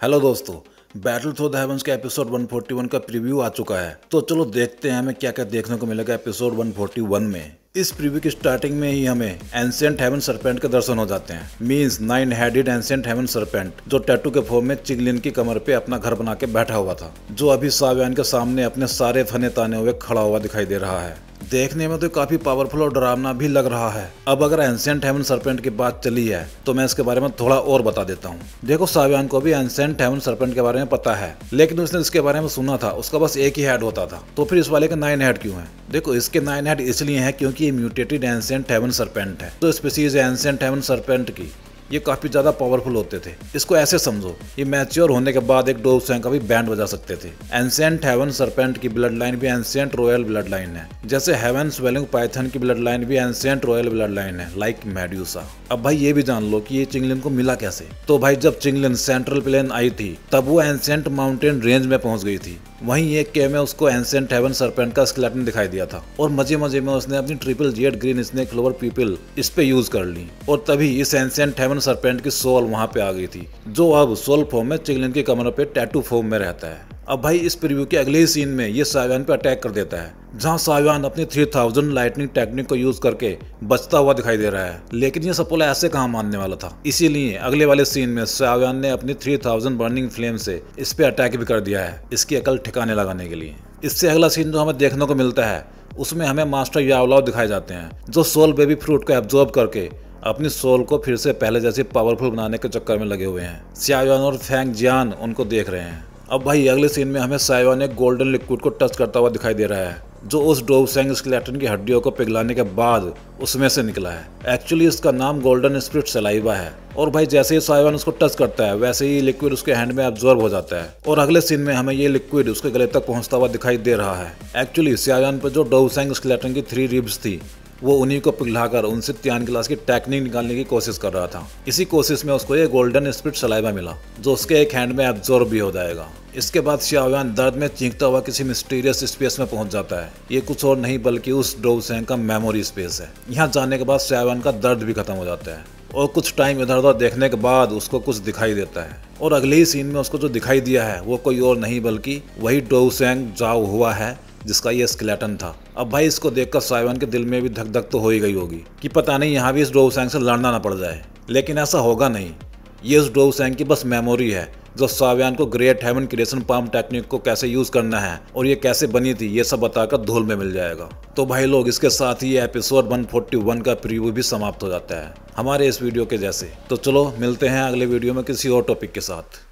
Hello दोस्तों, battle through the heavens का episode 141 का प्रीव्यू आ चुका है। तो चलो देखते हैं हमें क्या क्या देखने को मिलेगा एपिसोड 141 में। इस प्रीव्यू की स्टार्टिंग में ही हमें एंशिएंट हेवन सरपेंट के दर्शन हो जाते हैं। Means 9 headed ancient heaven serpent जो टैटू के फॉर्म में चिगलिन की कमर पे अपना घर बना के बैठा हुआ था, जो अभी साव्यान के सामने अपने सारे फने ताने हुए खड़ा हुआ दिखाई दे रहा है। देखने में तो काफी पावरफुल और डरावना भी लग रहा है। अब अगर एंशिएंट हेवन सरपेंट की बात चली है तो मैं इसके बारे में थोड़ा और बता देता हूँ। देखो, साव्यान को भी एंशिएंट हेवन सरपेंट के बारे में पता है, लेकिन उसने इसके बारे में सुना था उसका बस एक ही हेड होता था। तो फिर इस वाले के 9 हेड क्यों है? देखो, इसके 9 हेड इसलिए है क्योंकि ये म्यूटेटेड एंशिएंट हेवन सरपेंट है। तो स्पीसीज एंशिएंट हेवन सरपेंट की ये काफी ज्यादा पावरफुल होते थे। इसको ऐसे समझो, ये मैच्योर होने के बाद एक डोवसैंग का भी बैंड बजा सकते थे। एंशिएंट हेवन सरपेंट की ब्लड लाइन भी एंशिएंट रॉयल ब्लड लाइन है, जैसे हेवन स्वेलिंग पाइथन की ब्लड लाइन भी एंशिएंट रॉयल ब्लड लाइन है, लाइक मेड्यूसा। अब भाई ये भी जान लो कि ये चिंगलिन को मिला कैसे। तो भाई जब चिंगलिन सेंट्रल प्लेन आई थी तब वो एंशिएंट माउंटेन रेंज में पहुंच गई थी। वहीं एक के में उसको एंशिएंट हेवन सरपेंट का स्केलेटन दिखाई दिया था और मजे मजे में उसने अपनी triple Z green snake flower people इस पे यूज कर ली और तभी इस एंशिएंट हेवन सरपेंट की सोल वहां पे आ गई थी, जो अब सोल फॉर्म में चिंगलिन की कमर पे टैटू फॉर्म में रहता है। अब भाई इस प्रीव्यू के अगले ही सीन में ये साव्यान पे अटैक कर देता है, जहां साव्यान अपनी 3000 लाइटनिंग टेक्निक को यूज करके बचता हुआ दिखाई दे रहा है। लेकिन ये सपोला ऐसे कहां मानने वाला था, इसीलिए अगले वाले सीन में साव्यान ने अपनी 3000 बर्निंग फ्लेम से इस पे अटैक भी कर दिया है, इसकी अकल ठिकाने लगाने के लिए। इससे अगला सीन जो हमें देखने को मिलता है उसमें हमें मास्टर यावलाव दिखाए जाते हैं, जो सोल बेबी फ्रूट को एब्जॉर्ब करके अपनी सोल को फिर से पहले जैसे पावरफुल बनाने के चक्कर में लगे हुए हैं। साव्यान और फैंग जियान उनको देख रहे हैं। अब भाई अगले सीन में हमें साव्यान एक गोल्डन लिक्विड को टच करता हुआ दिखाई दे रहा है, जो उस डोवसैंग स्केलेटन की हड्डियों को पिघलाने के बाद उसमें से निकला है। एक्चुअली इसका नाम गोल्डन स्पिरिट सलाइवा है। और भाई जैसे ही साव्यान उसको टच करता है वैसे ही लिक्विड उसके हैंड में एब्जॉर्ब हो जाता है और अगले सीन में हमें ये लिक्विड उसके गले तक पहुंचता हुआ दिखाई दे रहा है। एक्चुअली साव्यान पर जो डोवसैंग स्केलेटन की 3 रिब्स थी वो उन्हीं को पिघलाकर उनसे त्यान गिलास की टेक्निक निकालने की कोशिश कर रहा था। इसी कोशिश में उसको ये गोल्डन स्पिरिट सलाइवा मिला, जो उसके एक हैंड में एब्जॉर्ब भी हो जाएगा। इसके बाद साव्यान दर्द में चीखता हुआ किसी मिस्टीरियस स्पेस में पहुंच जाता है। ये कुछ और नहीं बल्कि उस डोवसैंग का मेमोरी स्पेस है। यहाँ जाने के बाद साव्यान का दर्द भी खत्म हो जाता है और कुछ टाइम इधर उधर देखने के बाद उसको कुछ दिखाई देता है और अगले ही सीन में उसको जो दिखाई दिया है वो कोई और नहीं बल्कि वही डोवसैंग जाओ हुआ है जिसका ये स्केलेटन था। अब भाई इसको देखकर साव्यान के दिल में भी धक धक तो हो ही गई होगी कि पता नहीं यहाँ भी इस डोवसैंग से लड़ना ना पड़ जाए, लेकिन ऐसा होगा नहीं। ये इस डोवसैंग की बस मेमोरी है, जो साव्यान को great heaven creation palm technique को कैसे यूज करना है और ये कैसे बनी थी ये सब बताकर धूल में मिल जाएगा। तो भाई लोग, इसके साथ ही एपिसोड 141 का प्रीव्यू भी समाप्त हो जाता है हमारे इस वीडियो के जैसे। तो चलो मिलते हैं अगले वीडियो में किसी और टॉपिक के साथ।